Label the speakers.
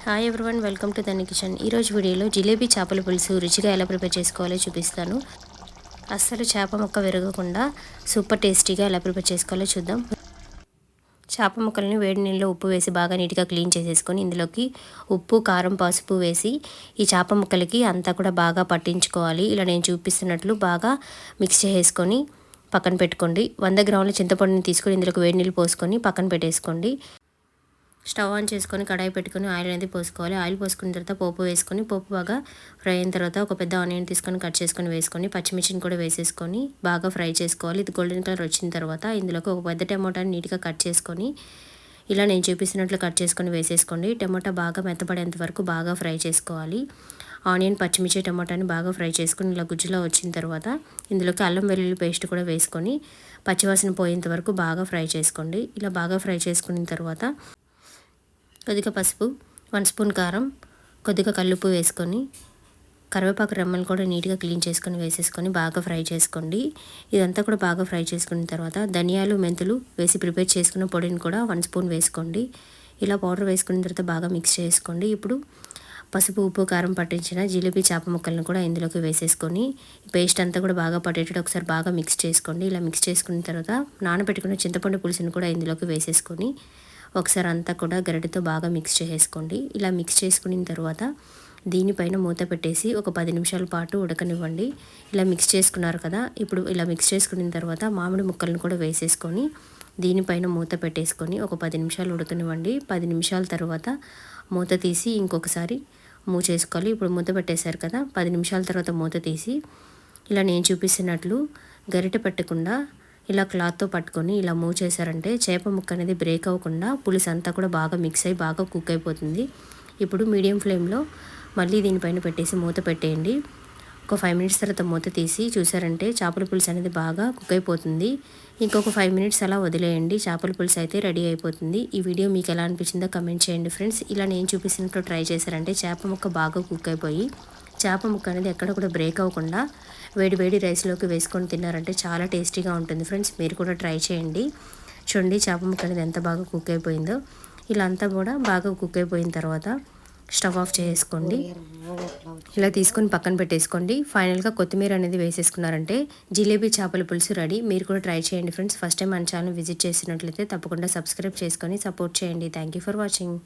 Speaker 1: Hi everyone, welcome to Dhani kitchen. ఈరోజు వీడియోలో జిలేబీ చేపల పులుసు రుచిగా ఎలా ప్రిపేర్ చేసుకోవాలో చూపిస్తాను. అస్సలు చేప ముక్క విరగకుండా సూపర్ టేస్టీగా ఎలా ప్రిపేర్ చేసుకోవాలో చూద్దాం. చేప ముక్కల్ని వేడి నీళ్ళలో ఉప్పు వేసి బాగా నీట్గా క్లీన్ చేసేసుకొని ఇందులోకి ఉప్పు, కారం, పసుపు వేసి ఈ చేప ముక్కలకి అంతా కూడా బాగా పట్టించుకోవాలి. ఇలా నేను చూపిస్తున్నట్లు బాగా మిక్స్ చేసుకొని పక్కన పెట్టుకోండి. 100 గ్రాముల చింతపండుని తీసుకొని ఇందులోకి వేడి నీళ్ళు పోసుకొని పక్కన పెట్టేసుకోండి. స్టవ్ ఆన్ చేసుకొని కడాయి పెట్టుకొని ఆయిల్ అనేది పోసుకోవాలి. ఆయిల్ పోసుకున్న తర్వాత పోపు వేసుకొని పోపు బాగా ఫ్రై అయిన తర్వాత ఒక పెద్ద ఆనియన్ తీసుకొని కట్ చేసుకొని వేసుకొని పచ్చిమిర్చిని కూడా వేసేసుకొని బాగా ఫ్రై చేసుకోవాలి. ఇది గోల్డెన్ కలర్ వచ్చిన తర్వాత ఇందులోకి ఒక పెద్ద టమాటాని నీట్గా కట్ చేసుకొని ఇలా నేను చూపిస్తున్నట్లు కట్ చేసుకొని వేసేసుకోండి. టమాటా బాగా మెత్తపడేంత వరకు బాగా ఫ్రై చేసుకోవాలి. ఆనియన్, పచ్చిమిర్చి, టమాటాని బాగా ఫ్రై చేసుకొని ఇలా గుజ్జులో వచ్చిన తర్వాత ఇందులోకి అల్లం వెల్లుల్లి పేస్ట్ కూడా వేసుకొని పచ్చివాసన పోయేంత వరకు బాగా ఫ్రై చేసుకోండి. ఇలా బాగా ఫ్రై చేసుకున్న తర్వాత కొద్దిగా పసుపు, 1 స్పూన్ కారం, కొద్దిగా కల్లుప్పు వేసుకొని కరివేపాకు రెమ్మలు కూడా నీట్గా క్లీన్ చేసుకొని వేసేసుకొని బాగా ఫ్రై చేసుకోండి. ఇదంతా కూడా బాగా ఫ్రై చేసుకున్న తర్వాత ధనియాలు, మెంతులు వేసి ప్రిపేర్ చేసుకున్న పొడిని కూడా 1 స్పూన్ వేసుకోండి. ఇలా పౌడర్ వేసుకున్న తర్వాత బాగా మిక్స్ చేసుకోండి. ఇప్పుడు పసుపు, ఉప్పు, కారం పట్టించిన జిలేబీ చేప ముక్కలను కూడా ఇందులోకి వేసేసుకొని పేస్ట్ అంతా కూడా బాగా పట్టేటట్టు ఒకసారి బాగా మిక్స్ చేసుకోండి. ఇలా మిక్స్ చేసుకున్న తర్వాత నానబెట్టుకున్న చింతపండు పులుసుని కూడా ఇందులోకి వేసేసుకొని ఒకసారి అంతా కూడా గరిటెతో బాగా మిక్స్ చేసుకోండి. ఇలా మిక్స్ చేసుకున్న తర్వాత దీనిపైన మూత పెట్టేసి ఒక 10 నిమిషాల పాటు ఉడకనివ్వండి. ఇలా మిక్స్ చేసుకున్నారు కదా, ఇప్పుడు ఇలా మిక్స్ చేసుకున్న తర్వాత మామిడి ముక్కలను కూడా వేసేసుకొని దీనిపైన మూత పెట్టేసుకొని ఒక 10 నిమిషాలు ఉడకనివ్వండి. 10 నిమిషాల తర్వాత మూత తీసి ఇంకొకసారి మూవ్ చేసుకోవాలి. ఇప్పుడు మూత పెట్టేశారు కదా, 10 నిమిషాల తర్వాత మూత తీసి ఇలా నేను చూపిస్తున్నట్లు గరిటె పెట్టకుండా ఇలా క్లాత్తో పట్టుకొని ఇలా మూవ్ చేశారంటే చేప ముక్క అనేది బ్రేక్ అవ్వకుండా పులుసు అంతా కూడా బాగా మిక్స్ అయ్యి బాగా కుక్ అయిపోతుంది. ఇప్పుడు మీడియం ఫ్లేమ్లో మళ్ళీ దీనిపైన పెట్టేసి మూత పెట్టేయండి. ఒక 5 మినిట్స్ తర్వాత మూత తీసి చూసారంటే చేపల పులుసు అనేది బాగా కుక్ అయిపోతుంది. ఇంకొక 5 మినిట్స్ అలా వదిలేయండి. చేపల పులుసు అయితే రెడీ అయిపోతుంది. ఈ వీడియో మీకు ఎలా అనిపించిందో కమెంట్ చేయండి ఫ్రెండ్స్. ఇలా నేను చూపిస్తున్నట్లు ట్రై చేశారంటే చేప ముక్క బాగా కుక్ అయిపోయి చేప ముక్క అనేది ఎక్కడ కూడా బ్రేక్ అవ్వకుండా వేడి వేడి రైస్లోకి వేసుకొని తిన్నారంటే చాలా టేస్టీగా ఉంటుంది ఫ్రెండ్స్. మీరు కూడా ట్రై చేయండి. చూడండి చేప ముక్క అనేది ఎంత బాగా కుక్ అయిపోయిందో. ఇలా అంతా కూడా బాగా కుక్ అయిపోయిన తర్వాత స్టవ్ ఆఫ్ చేసుకోండి. ఇలా తీసుకొని పక్కన పెట్టేసుకోండి. ఫైనల్గా కొత్తిమీర అనేది వేసేసుకున్నారంటే జిలేబీ చేపల పులుసు రెడీ. మీరు కూడా ట్రై చేయండి ఫ్రెండ్స్. ఫస్ట్ టైం మన ఛానల్ విజిట్ చేసినట్లయితే తప్పకుండా సబ్స్క్రైబ్ చేసుకొని సపోర్ట్ చేయండి. Thank you for watching.